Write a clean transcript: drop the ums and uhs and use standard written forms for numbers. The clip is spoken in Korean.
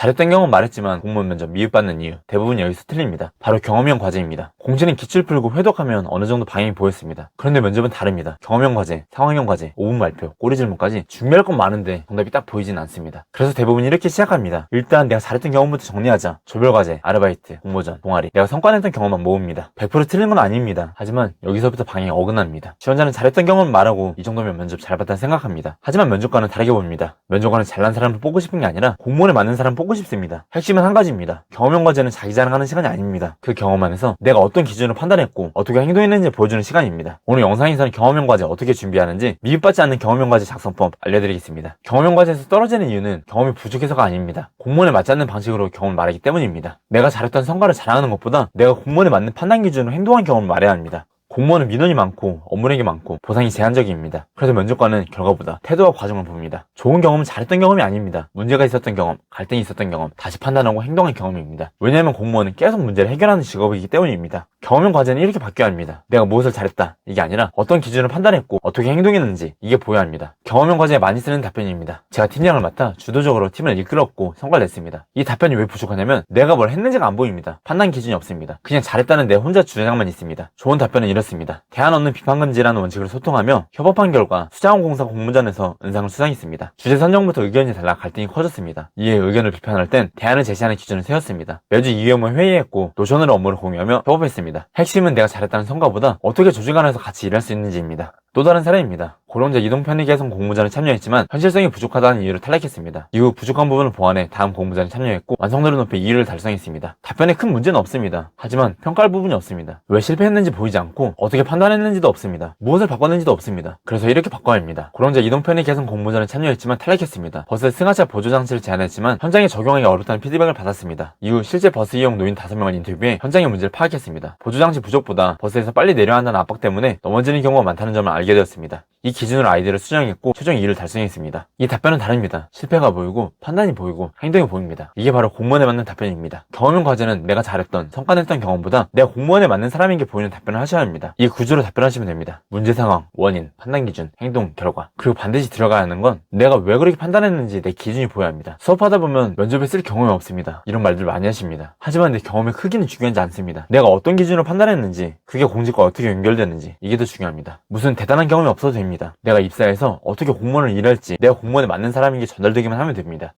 잘했던 경험 말했지만 공무원 면접 미흡받는 이유 대부분 여기서 틀립니다. 바로 경험형 과제입니다. 공지는 기출 풀고 회독하면 어느 정도 방향이 보였습니다. 그런데 면접은 다릅니다. 경험형 과제, 상황형 과제, 5분 발표, 꼬리 질문까지 준비할 건 많은데 정답이 딱 보이진 않습니다. 그래서 대부분 이렇게 시작합니다. 일단 내가 잘했던 경험부터 정리하자. 조별 과제, 아르바이트, 공모전, 동아리, 내가 성과 냈던 경험만 모읍니다. 100% 틀린 건 아닙니다. 하지만 여기서부터 방향이 어긋납니다. 지원자는 잘했던 경험을 말하고 이 정도면 면접 잘 봤다는 생각합니다. 하지만 면접관은 다르게 봅니다. 면접관은 잘난 사람을 뽑고 싶은 게 아니라 공무원에 맞는 사람 뽑고 싶습니다. 핵심은 한 가지입니다. 경험형 과제는 자기 자랑하는 시간이 아닙니다. 그 경험 안에서 내가 어떤 기준으로 판단했고 어떻게 행동했는지 보여주는 시간입니다. 오늘 영상에서는 경험형 과제 어떻게 준비하는지 미흡받지 않는 경험형 과제 작성법 알려드리겠습니다. 경험형 과제에서 떨어지는 이유는 경험이 부족해서가 아닙니다. 공무원에 맞지 않는 방식으로 경험을 말하기 때문입니다. 내가 잘했던 성과를 자랑하는 것보다 내가 공무원에 맞는 판단 기준으로 행동한 경험을 말해야 합니다. 공무원은 민원이 많고 업무량이 많고 보상이 제한적입니다. 그래서 면접관은 결과보다 태도와 과정을 봅니다. 좋은 경험은 잘했던 경험이 아닙니다. 문제가 있었던 경험, 갈등이 있었던 경험, 다시 판단하고 행동한 경험입니다. 왜냐하면 공무원은 계속 문제를 해결하는 직업이기 때문입니다. 경험형 과제는 이렇게 바뀌어야 합니다. 내가 무엇을 잘했다 이게 아니라 어떤 기준으로 판단했고 어떻게 행동했는지 이게 보여야 합니다. 경험형 과제에 많이 쓰는 답변입니다. 제가 팀장을 맡아 주도적으로 팀을 이끌었고 성과를 냈습니다. 이 답변이 왜 부족하냐면 내가 뭘 했는지가 안 보입니다. 판단 기준이 없습니다. 그냥 잘했다는 내 혼자 주장만 있습니다. 좋은 답변은 이렇습니다. 대안 없는 비판 금지라는 원칙으로 소통하며 협업한 결과 수자원공사 공모전에서 은상을 수상했습니다. 주제 선정부터 의견이 달라 갈등이 커졌습니다. 이에 의견을 비판할 땐 대안을 제시하는 기준을 세웠습니다. 매주 2회만 회의했고 노션으로 업무를 공유하며 협업했습니다. 핵심은 내가 잘했다는 성과보다 어떻게 조직 안에서 같이 일할 수 있는지입니다. 또 다른 사례입니다. 고령자 이동 편의 개선 공모전에 참여했지만 현실성이 부족하다는 이유로 탈락했습니다. 이후 부족한 부분을 보완해 다음 공모전에 참여했고 완성도를 높여 2위를 달성했습니다. 답변에 큰 문제는 없습니다. 하지만 평가할 부분이 없습니다. 왜 실패했는지 보이지 않고 어떻게 판단했는지도 없습니다. 무엇을 바꿨는지도 없습니다. 그래서 이렇게 바꿔야 합니다. 고령자 이동 편의 개선 공모전에 참여했지만 탈락했습니다. 버스에 승하차 보조 장치를 제안했지만 현장에 적용하기 어렵다는 피드백을 받았습니다. 이후 실제 버스 이용 노인 5명을 인터뷰해 현장의 문제를 파악했습니다. 보조 장치 부족보다 버스에서 빨리 내려야 한다는 압박 때문에 넘어지는 경우가 많다는 점을 알게 되었습니다. 이 기준으로 아이디어를 수정했고 최종 2위를 달성했습니다. 이 답변은 다릅니다. 실패가 보이고 판단이 보이고 행동이 보입니다. 이게 바로 공무원에 맞는 답변입니다. 경험형 과제는 내가 잘했던 성과 냈던 경험보다 내가 공무원에 맞는 사람에게 보이는 답변을 하셔야 합니다. 이 구조로 답변하시면 됩니다. 문제 상황, 원인, 판단 기준, 행동, 결과. 그리고 반드시 들어가야 하는 건 내가 왜 그렇게 판단했는지 내 기준이 보여야 합니다. 수업하다 보면 면접에 쓸 경험이 없습니다. 이런 말들 많이 하십니다. 하지만 내 경험의 크기는 중요하지 않습니다. 내가 어떤 기준으로 판단했는지 그게 공직과 어떻게 연결되는지 이게 더 중요합니다. 무슨 대단한 경험이 없어도 됩니다. 내가 입사해서 어떻게 공무원을 일할지 내가 공무원에 맞는 사람인 게 전달되기만 하면 됩니다.